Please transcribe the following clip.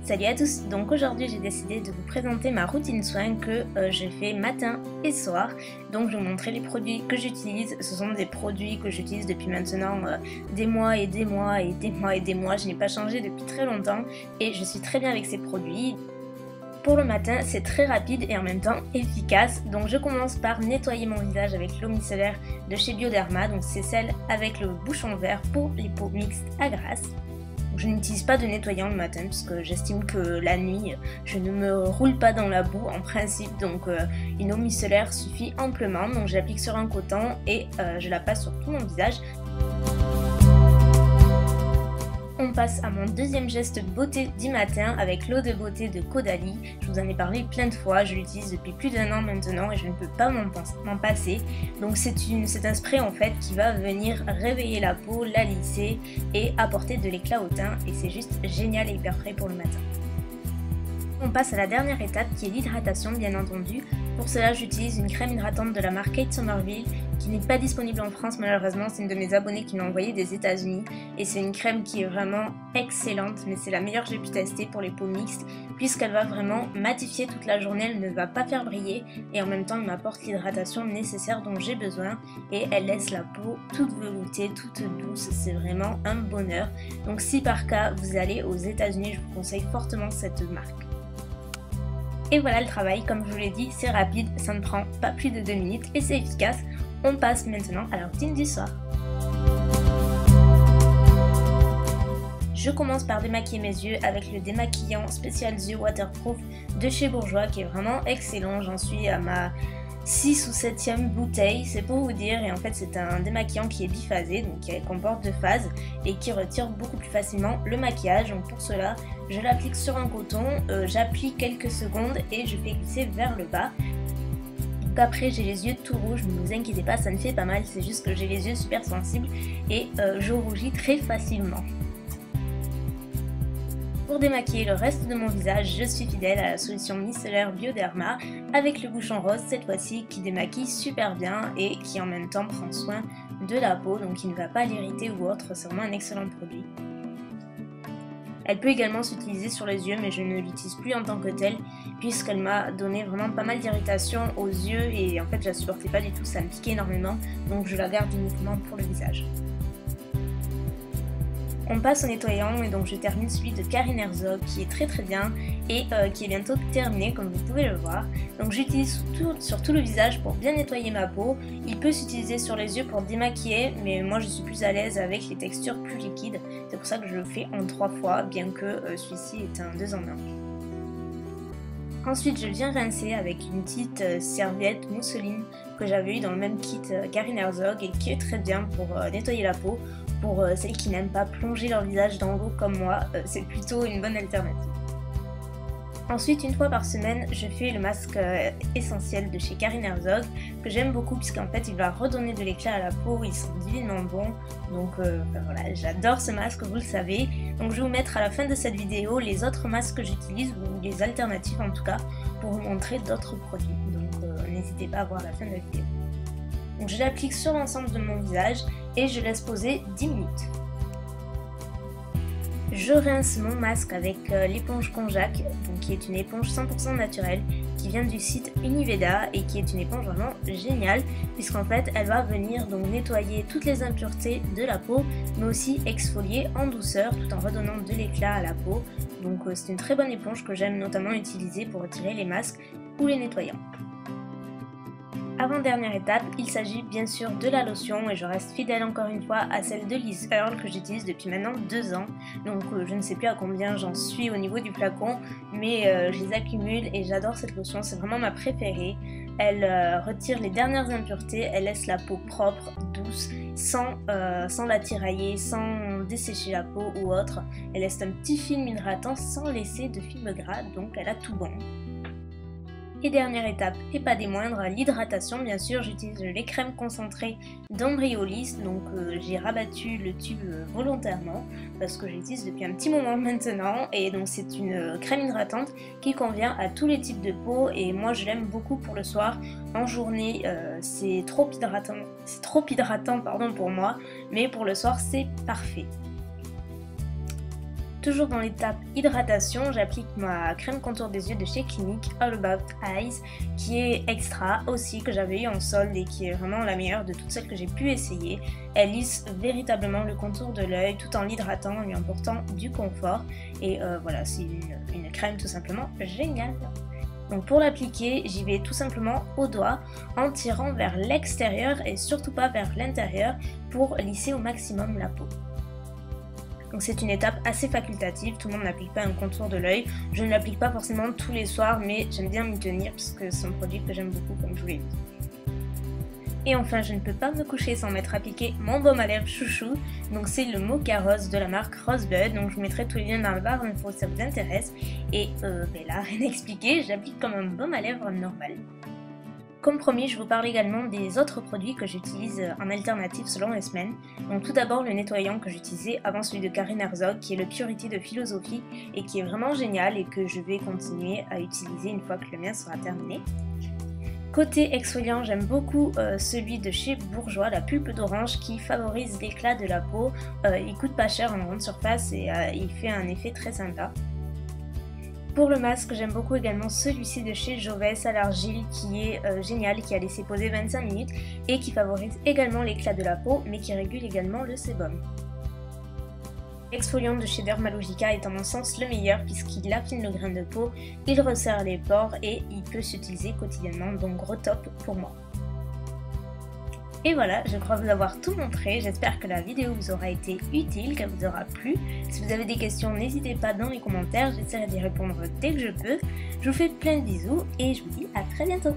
Salut à tous, donc aujourd'hui j'ai décidé de vous présenter ma routine soin que je fais matin et soir. Donc je vais vous montrer les produits que j'utilise. Ce sont des produits que j'utilise depuis maintenant des mois et des mois et des mois et des mois. Je n'ai pas changé depuis très longtemps et je suis très bien avec ces produits. Pour le matin, c'est très rapide et en même temps efficace. Donc je commence par nettoyer mon visage avec l'eau micellaire de chez Bioderma. Donc c'est celle avec le bouchon vert pour les peaux mixtes à grasse. Je n'utilise pas de nettoyant le matin parce que j'estime que la nuit, je ne me roule pas dans la boue en principe. Donc une eau micellaire suffit amplement. Donc je l'applique sur un coton et je la passe sur tout mon visage. On passe à mon deuxième geste beauté du matin avec l'eau de beauté de Caudalie. Je vous en ai parlé plein de fois, je l'utilise depuis plus d'1 an maintenant et je ne peux pas m'en passer. Donc c'est un spray en fait qui va venir réveiller la peau, la lisser et apporter de l'éclat au teint et c'est juste génial et hyper frais pour le matin. On passe à la dernière étape qui est l'hydratation bien entendu. Pour cela j'utilise une crème hydratante de la marque Kate Somerville qui n'est pas disponible en France malheureusement, c'est une de mes abonnées qui m'a envoyé des États-Unis et c'est une crème qui est vraiment excellente mais c'est la meilleure que j'ai pu tester pour les peaux mixtes puisqu'elle va vraiment matifier toute la journée, elle ne va pas faire briller et en même temps elle m'apporte l'hydratation nécessaire dont j'ai besoin et elle laisse la peau toute veloutée, toute douce, c'est vraiment un bonheur. Donc si par cas vous allez aux États-Unis, je vous conseille fortement cette marque. Et voilà le travail, comme je vous l'ai dit, c'est rapide, ça ne prend pas plus de 2 minutes et c'est efficace. On passe maintenant à la routine du soir. Je commence par démaquiller mes yeux avec le démaquillant spécial yeux waterproof de chez Bourjois qui est vraiment excellent. J'en suis à ma 6 ou 7e bouteille, c'est pour vous dire, et en fait c'est un démaquillant qui est biphasé, donc qui comporte 2 phases et qui retire beaucoup plus facilement le maquillage. Donc pour cela, je l'applique sur un coton, j'applique quelques secondes et je fais glisser vers le bas. Donc après j'ai les yeux tout rouges, ne vous inquiétez pas, ça ne fait pas mal, c'est juste que j'ai les yeux super sensibles et je rougis très facilement. Pour démaquiller le reste de mon visage, je suis fidèle à la solution micellaire Bioderma avec le bouchon rose cette fois-ci qui démaquille super bien et qui en même temps prend soin de la peau, donc qui ne va pas l'irriter ou autre, c'est vraiment un excellent produit. Elle peut également s'utiliser sur les yeux mais je ne l'utilise plus en tant que telle puisqu'elle m'a donné vraiment pas mal d'irritation aux yeux et en fait je la supportais pas du tout, ça me piquait énormément donc je la garde uniquement pour le visage. On passe au nettoyant et donc je termine celui de Carine Herzog qui est très bien et qui est bientôt terminé comme vous pouvez le voir. Donc j'utilise sur tout le visage pour bien nettoyer ma peau. Il peut s'utiliser sur les yeux pour démaquiller mais moi je suis plus à l'aise avec les textures plus liquides. C'est pour ça que je le fais en 3 fois bien que celui-ci est un 2 en 1. Ensuite je viens rincer avec une petite serviette mousseline que j'avais eu dans le même kit Carine Herzog et qui est très bien pour nettoyer la peau. Pour celles qui n'aiment pas plonger leur visage dans l'eau comme moi, c'est plutôt une bonne alternative. Ensuite, une fois par semaine, je fais le masque essentiel de chez Carine Herzog que j'aime beaucoup puisqu'en fait il va redonner de l'éclat à la peau, il sent divinement bon. Donc voilà, j'adore ce masque, vous le savez. Donc je vais vous mettre à la fin de cette vidéo les autres masques que j'utilise, ou les alternatives en tout cas, pour vous montrer d'autres produits. Donc n'hésitez pas à voir la fin de la vidéo. Donc je l'applique sur l'ensemble de mon visage et je laisse poser 10 minutes. Je rince mon masque avec l'éponge Konjac, qui est une éponge 100% naturelle qui vient du site Univeda et qui est une éponge vraiment géniale puisqu'en fait elle va venir donc nettoyer toutes les impuretés de la peau mais aussi exfolier en douceur tout en redonnant de l'éclat à la peau. Donc c'est une très bonne éponge que j'aime notamment utiliser pour retirer les masques ou les nettoyants. Avant-dernière étape, il s'agit bien sûr de la lotion et je reste fidèle encore une fois à celle de Liz Earle que j'utilise depuis maintenant 2 ans. Donc je ne sais plus à combien j'en suis au niveau du flacon, mais je les accumule et j'adore cette lotion, c'est vraiment ma préférée. Elle retire les dernières impuretés, elle laisse la peau propre, douce, sans la tirailler, sans dessécher la peau ou autre. Elle laisse un petit film hydratant sans laisser de film gras, donc elle a tout bon. Et dernière étape, et pas des moindres, l'hydratation bien sûr, j'utilise les crèmes concentrées d'Embryolis, donc j'ai rabattu le tube volontairement parce que j'utilise depuis un petit moment maintenant et donc c'est une crème hydratante qui convient à tous les types de peau et moi je l'aime beaucoup pour le soir. En journée c'est trop hydratant pardon, pour moi, mais pour le soir c'est parfait. Toujours dans l'étape hydratation, j'applique ma crème contour des yeux de chez Clinique All About Eyes qui est extra aussi, que j'avais eu en solde et qui est vraiment la meilleure de toutes celles que j'ai pu essayer. Elle lisse véritablement le contour de l'œil tout en l'hydratant, en lui apportant du confort et voilà, c'est une crème tout simplement géniale. Donc pour l'appliquer, j'y vais tout simplement au doigt en tirant vers l'extérieur et surtout pas vers l'intérieur pour lisser au maximum la peau. Donc c'est une étape assez facultative, tout le monde n'applique pas un contour de l'œil. Je ne l'applique pas forcément tous les soirs, mais j'aime bien m'y tenir parce que c'est un produit que j'aime beaucoup comme je vous l'ai dit. Et enfin, je ne peux pas me coucher sans m'être appliqué mon baume à lèvres chouchou. Donc c'est le Mocha Rose de la marque Rosebud. Donc je vous mettrai tous les liens dans la barre d'infos si ça vous intéresse. Et là, rien à expliquer, j'applique comme un baume à lèvres normal. Comme promis, je vous parle également des autres produits que j'utilise en alternative selon les semaines. Donc tout d'abord le nettoyant que j'utilisais avant celui de Karine Herzog, qui est le Purity de Philosophie et qui est vraiment génial et que je vais continuer à utiliser une fois que le mien sera terminé. Côté exfoliant, j'aime beaucoup celui de chez Bourjois, la pulpe d'orange, qui favorise l'éclat de la peau. Il coûte pas cher en grande surface et il fait un effet très sympa. Pour le masque, j'aime beaucoup également celui-ci de chez Jovess à l'argile qui est génial, qui a laissé poser 25 minutes et qui favorise également l'éclat de la peau mais qui régule également le sébum. L'exfoliant de chez Dermalogica est à mon sens le meilleur puisqu'il affine le grain de peau, il resserre les pores et il peut s'utiliser quotidiennement, donc gros top pour moi. Et voilà, je crois vous avoir tout montré, j'espère que la vidéo vous aura été utile, qu'elle vous aura plu. Si vous avez des questions, n'hésitez pas dans les commentaires, j'essaierai d'y répondre dès que je peux. Je vous fais plein de bisous et je vous dis à très bientôt.